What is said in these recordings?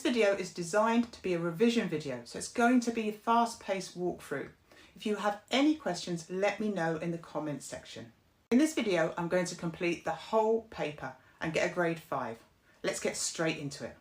This video is designed to be a revision video, so it's going to be a fast-paced walkthrough. If you have any questions, let me know in the comments section. In this video, I'm going to complete the whole paper and get a grade 5. Let's get straight into it.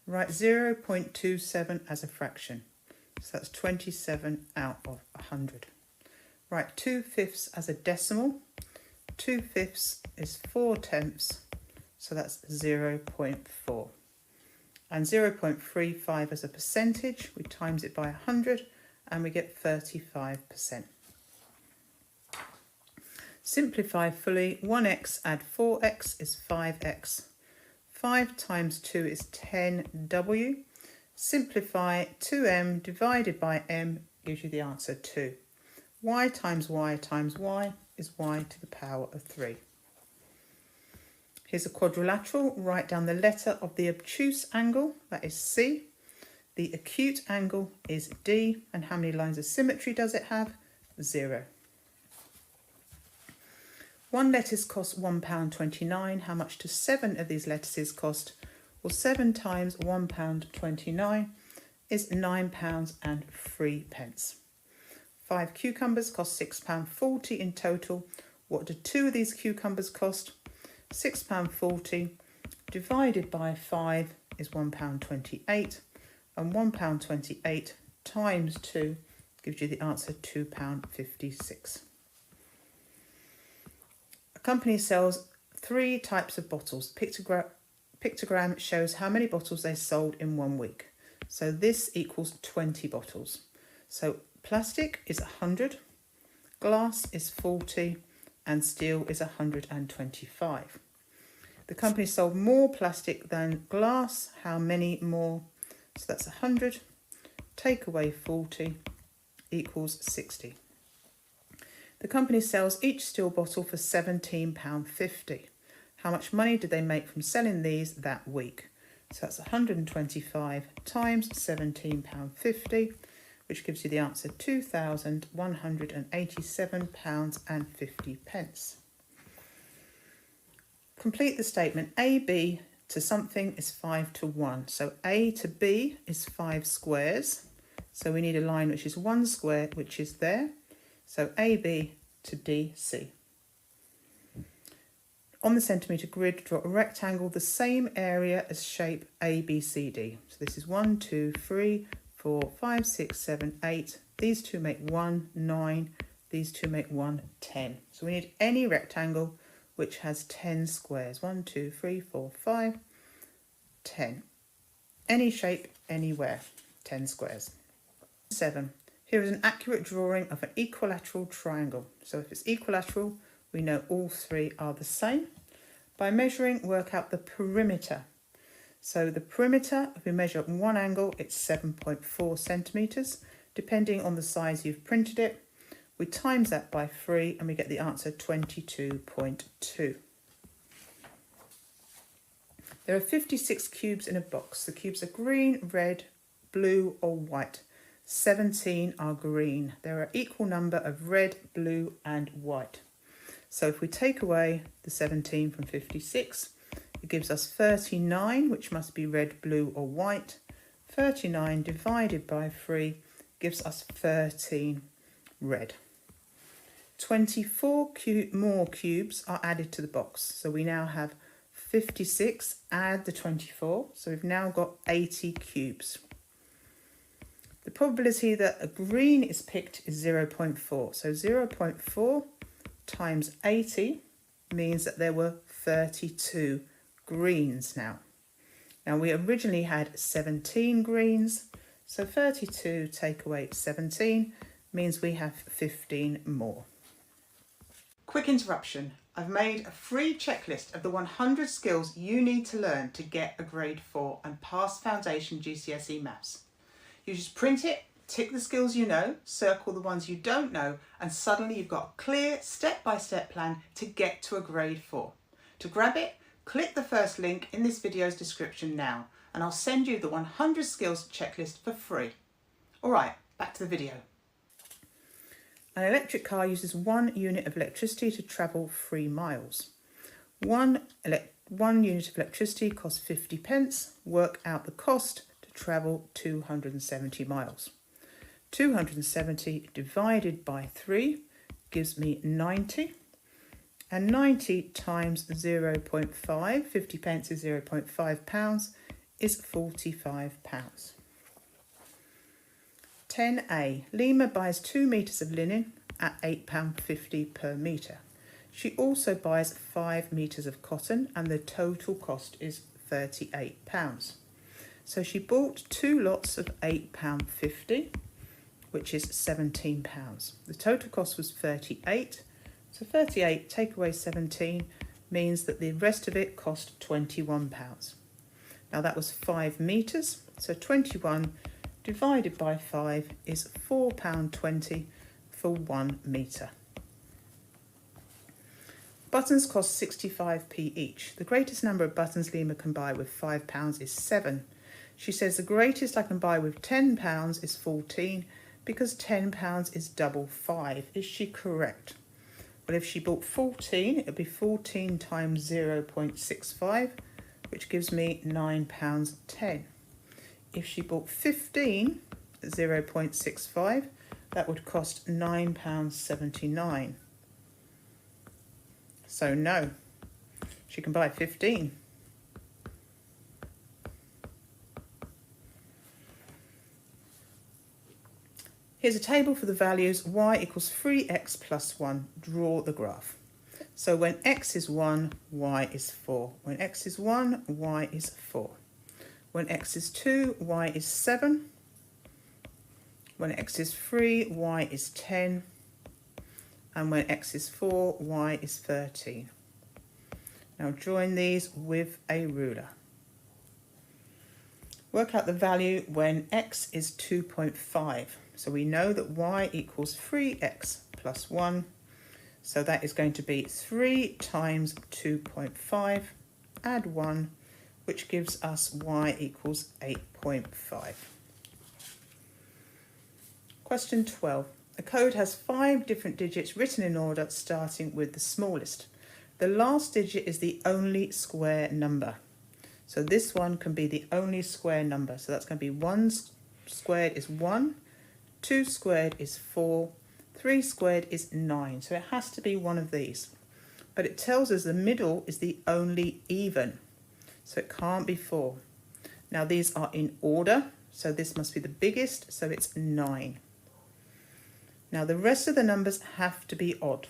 Write 0.27 as a fraction. So that's 27 out of 100. Write 2/5 as a decimal. 2/5 is 4/10, so that's 0.4. And 0.35 as a percentage, we times it by 100 and we get 35%. Simplify fully. 1x add 4x is 5x. 5 times 2 is 10w. Simplify 2m divided by m gives you the answer 2. Y times y times y is y to the power of 3. Here's a quadrilateral. Write down the letter of the obtuse angle, that is C. The acute angle is D. And how many lines of symmetry does it have? 0. 1 lettuce costs £1.29. How much do 7 of these lettuces cost? Well, 7 times £1.29 is £9.03. 5 cucumbers cost £6.40 in total. What do 2 of these cucumbers cost? £6.40 divided by 5 is £1.28, and £1.28 times 2 gives you the answer £2.56. A company sells 3 types of bottles. Pictogram shows how many bottles they sold in 1 week. So this equals 20 bottles. So plastic is 100, glass is 40, and steel is 125. The company sold more plastic than glass. How many more? So that's 100. Take away 40 equals 60. The company sells each steel bottle for £17.50. How much money did they make from selling these that week? So that's 125 times £17.50, which gives you the answer £2,187.50. Complete the statement. AB to something is 5 to 1. So A to B is 5 squares. So we need a line which is 1 square, which is there. So AB to DC. On the centimetre grid, draw a rectangle the same area as shape ABCD. So this is 1, 2, 3, 4, 5, 6, 7, 8. These two make 1, 9. These two make 1, 10. So we need any rectangle which has 10 squares. 1, 2, 3, 4, 5, 10. Any shape, anywhere, 10 squares. 7. Here is an accurate drawing of an equilateral triangle. So if it's equilateral, we know all 3 are the same. By measuring, work out the perimeter. So the perimeter, if we measure at one angle, it's 7.4 centimetres. Depending on the size you've printed it, we times that by 3 and we get the answer 22.2. There are 56 cubes in a box. The cubes are green, red, blue or white. 17 are green. There are equal number of red, blue and white. So if we take away the 17 from 56, it gives us 39, which must be red, blue or white. 39 divided by 3 gives us 13 red. 24 more cubes are added to the box. So we now have 56, add the 24. So we've now got 80 cubes. The probability that a green is picked is 0.4. So 0.4 times 80 means that there were 32 greens now. Now we originally had 17 greens, so 32 take away 17 means we have 15 more. Quick interruption. I've made a free checklist of the 100 skills you need to learn to get a grade 4 and pass Foundation GCSE Maths. You just print it, tick the skills you know, circle the ones you don't know, and suddenly you've got a clear step-by-step plan to get to a grade 4. To grab it, click the first link in this video's description now, and I'll send you the 100 skills checklist for free. Alright, back to the video. An electric car uses 1 unit of electricity to travel 3 miles. 1 1 unit of electricity costs 50 pence. Work out the cost to travel 270 miles. 270 divided by 3 gives me 90. And 90 times 0.5, 50 pence is 0.5 pounds, is 45 pounds. 10A. Lima buys 2 metres of linen at £8.50 per metre. She also buys 5 metres of cotton and the total cost is £38. So she bought 2 lots of £8.50, which is £17. The total cost was 38. So 38 take away 17 means that the rest of it cost £21. Now that was 5 metres, so 21 divided by 5 is £4.20 for 1 metre. Buttons cost 65p each. The greatest number of buttons Lima can buy with £5 is 7. She says the greatest I can buy with £10 is 14 because £10 is double 5. Is she correct? Well, if she bought 14, it would be 14 times 0.65, which gives me £9.10. If she bought 15 at 0.65, that would cost £9.79. So no, she can buy 15. Here's a table for the values y equals 3x plus 1. Draw the graph. So when x is 1, y is 4. When x is 1, y is 4. When x is 2, y is 7. When x is 3, y is 10. And when x is 4, y is 13. Now join these with a ruler. Work out the value when x is 2.5. So we know that y equals 3x plus 1. So that is going to be 3 times 2.5, add 1, which gives us y equals 8.5. Question 12. A code has 5 different digits written in order, starting with the smallest. The last digit is the only square number. So this one can be the only square number. So that's going to be 1 squared is 1, 2 squared is 4, 3 squared is 9. So it has to be one of these. But it tells us the middle is the only even. So it can't be 4. Now these are in order. So this must be the biggest. So it's 9. Now the rest of the numbers have to be odd.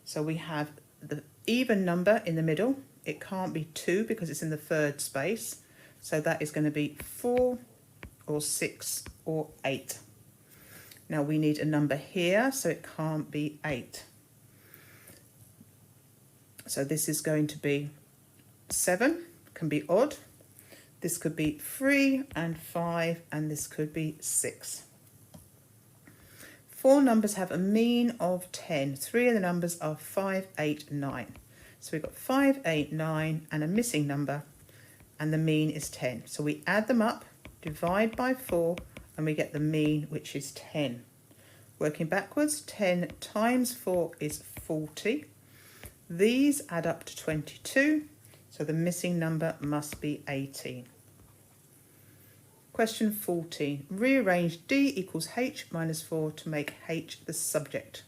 So we have the even number in the middle. It can't be 2 because it's in the third space. So that is going to be 4 or 6 or 8. Now we need a number here, so it can't be 8. So this is going to be 7, can be odd. This could be 3 and 5, and this could be 6. 4 numbers have a mean of 10. 3 of the numbers are 5, 8, 9. So we've got 5, 8, 9 and a missing number, and the mean is 10. So we add them up, divide by 4, and we get the mean, which is 10. Working backwards, 10 times 4 is 40. These add up to 22, so the missing number must be 18. Question 14. Rearrange D equals H minus 4 to make H the subject.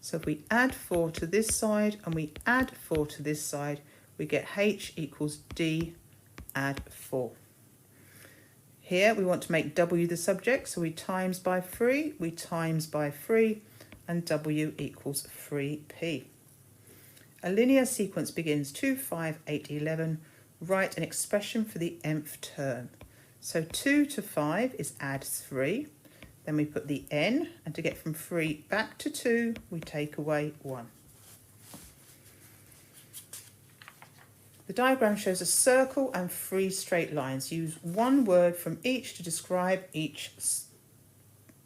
So if we add 4 to this side and we add 4 to this side, we get H equals D add 4. Here we want to make W the subject, so we times by 3, we times by 3, and W equals 3p. A linear sequence begins 2, 5, 8, 11. Write an expression for the nth term. So 2 to 5 is add 3. Then we put the n, and to get from 3 back to 2, we take away 1. The diagram shows a circle and 3 straight lines. Use one word from each to describe each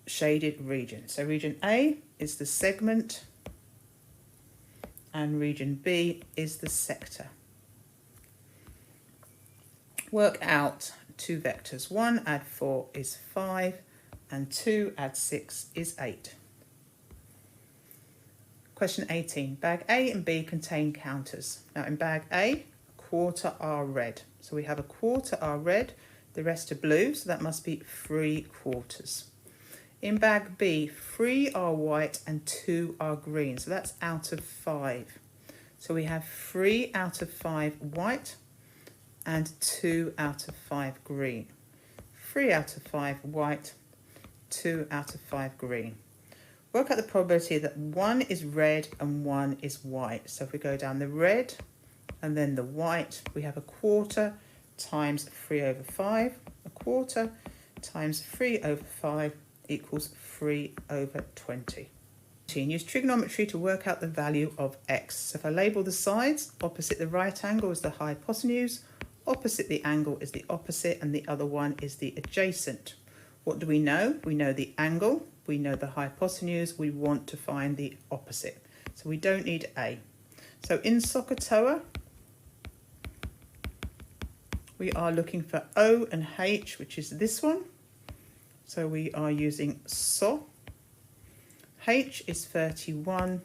shaded region. So region A is the segment, and region B is the sector. Work out 2 vectors. 1 add 4 is 5, and 2 add 6 is 8. Question 18. Bag A and B contain counters. Now in bag A, quarter are red. So we have a quarter are red, the rest are blue, so that must be 3/4. In bag B, 3 are white and 2 are green, so that's out of 5. So we have 3 out of 5 white and 2 out of 5 green. 3 out of 5 white, 2 out of 5 green. Work out the probability that 1 is red and 1 is white. So if we go down the red and then the white, we have a quarter times 3/5. A quarter times 3/5 equals 3/20. Use trigonometry to work out the value of x. So if I label the sides, opposite the right angle is the hypotenuse, opposite the angle is the opposite, and the other one is the adjacent. What do we know? We know the angle, we know the hypotenuse, we want to find the opposite. So we don't need A. So in SOHCAHTOA, we are looking for O and H, which is this one. So we are using SO. H is 31.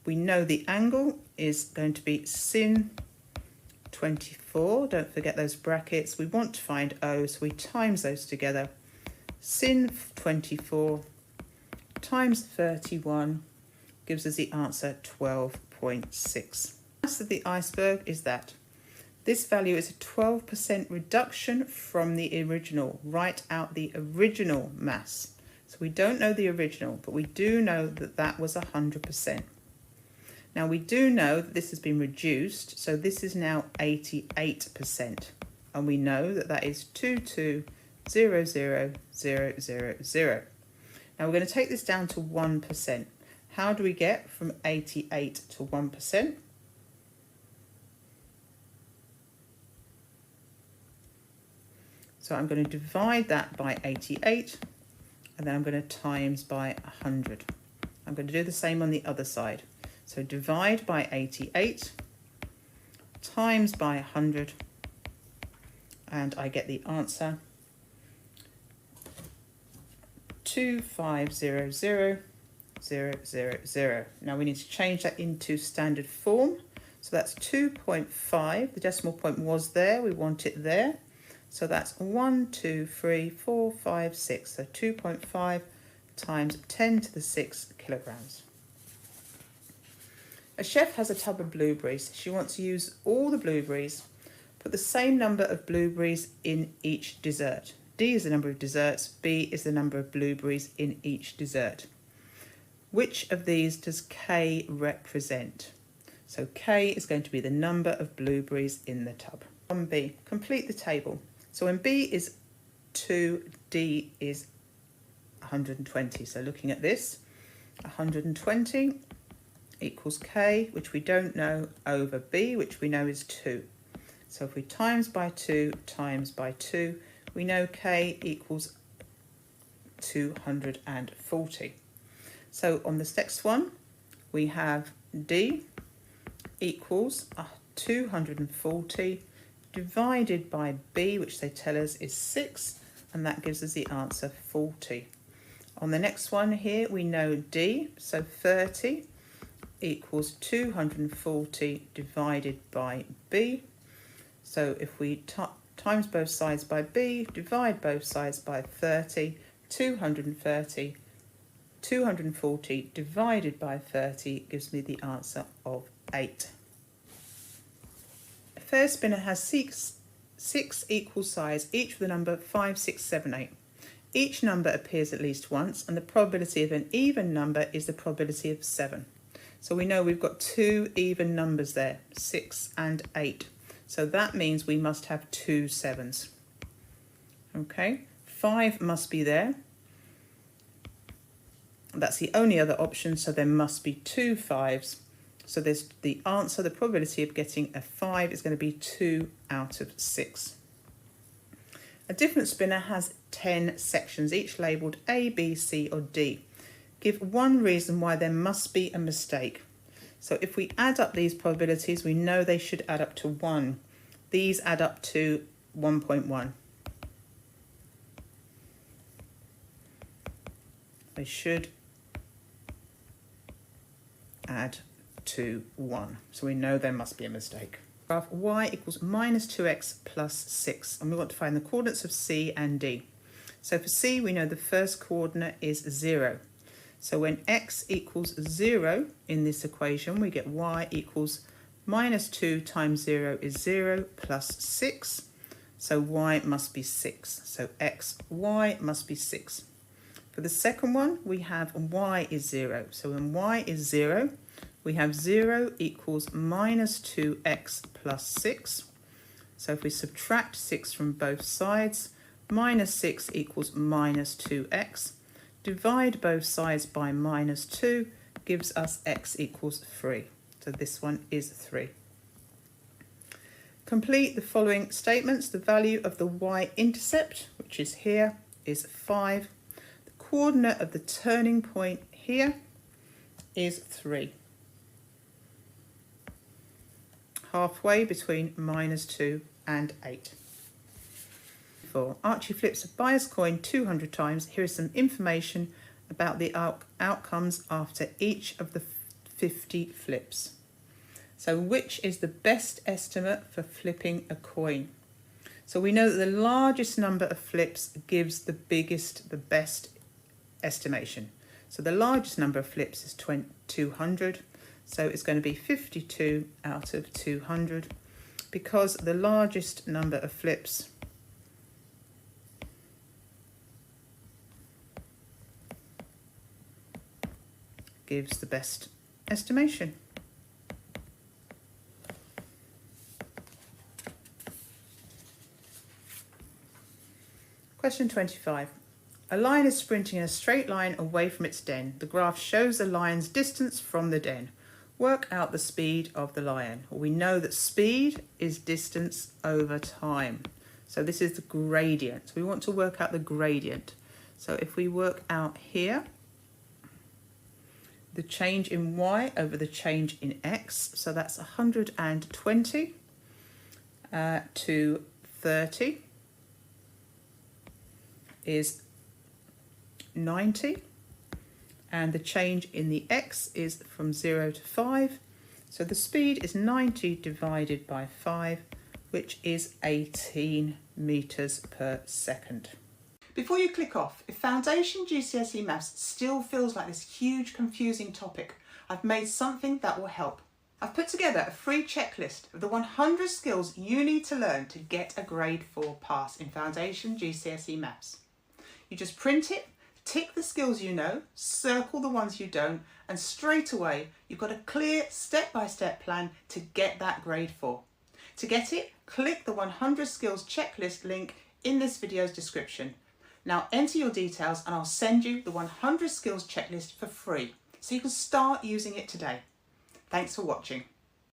We know the angle is going to be sin 24. Don't forget those brackets. We want to find O, so we times those together. Sin 24 times 31 gives us the answer 12.6. The mass of the iceberg is that this value is a 12% reduction from the original. Write out the original mass. So we don't know the original, but we do know that that was 100%. Now we do know that this has been reduced, so this is now 88%. And we know that that is 2200000. Now we're going to take this down to 1%. How do we get from 88 to 1%? So I'm going to divide that by 88, and then I'm going to times by 100. I'm going to do the same on the other side. So divide by 88, times by 100, and I get the answer 2500000. Now we need to change that into standard form. So that's 2.5. The decimal point was there. We want it there. So that's 1, 2, 3, 4, 5, 6. So 2.5 times 10 to the 6 kilograms. A chef has a tub of blueberries. She wants to use all the blueberries, put the same number of blueberries in each dessert. D is the number of desserts, B is the number of blueberries in each dessert. Which of these does K represent? So K is going to be the number of blueberries in the tub. On B, complete the table. So when B is 2, D is 120. So looking at this, 120 equals K, which we don't know, over B, which we know is 2. So if we times by 2 times by 2, we know K equals 240. So on this next one, we have D equals 240 divided by B, which they tell us is 6, and that gives us the answer 40. On the next one here, we know D, so 30 equals 240 divided by B. So if we times both sides by B, divide both sides by 30, 240 divided by 30 gives me the answer of 8. A fair spinner has six equal sides, each with the number 5, 6, 7, 8. Each number appears at least once, and the probability of an even number is the probability of 7. So we know we've got 2 even numbers there, 6 and 8. So that means we must have 2 7s. Okay, 5 must be there. That's the only other option, so there must be 2 5s. So there's the answer, the probability of getting a 5 is going to be 2 out of 6. A different spinner has 10 sections, each labelled A, B, C or D. Give one reason why there must be a mistake. So if we add up these probabilities, we know they should add up to 1. These add up to 1.1. They should add to 1. So we know there must be a mistake. graph y equals minus 2x plus 6, and we want to find the coordinates of C and D. So for C, we know the first coordinate is 0. So when x equals 0 in this equation, we get y equals minus 2 times 0 is 0 plus 6. So y must be 6. So y must be 6. For the second one, we have y is 0. So when y is 0, we have 0 equals minus 2x plus 6. So if we subtract 6 from both sides, minus 6 equals minus 2x. Divide both sides by minus 2 gives us x equals 3. So this one is 3. Complete the following statements. The value of the y-intercept, which is here, is 5. The coordinate of the turning point here is 3. Halfway between minus 2 and 8. 4. Archie flips a bias coin 200 times. Here is some information about the outcomes after each of the 50 flips. So which is the best estimate for flipping a coin? So we know that the largest number of flips gives the best estimation. So the largest number of flips is 200. So it's going to be 52 out of 200, because the largest number of flips gives the best estimation. Question 25. A lion is sprinting in a straight line away from its den. The graph shows the lion's distance from the den. Work out the speed of the lion. We know that speed is distance over time. So this is the gradient. So we want to work out the gradient. So if we work out here, the change in y over the change in x, so that's 120 to 30 is 90, and the change in the x is from 0 to 5, so the speed is 90 divided by 5, which is 18 meters per second. Before you click off, if Foundation GCSE Maths still feels like this huge confusing topic, I've made something that will help. I've put together a free checklist of the 100 skills you need to learn to get a grade 4 pass in Foundation GCSE Maths. You just print it, tick the skills you know, circle the ones you don't, and straight away you've got a clear step-by-step plan to get that grade 4. To get it, click the 100 skills checklist link in this video's description. Now enter your details and I'll send you the 100 skills checklist for free, so you can start using it today. Thanks for watching.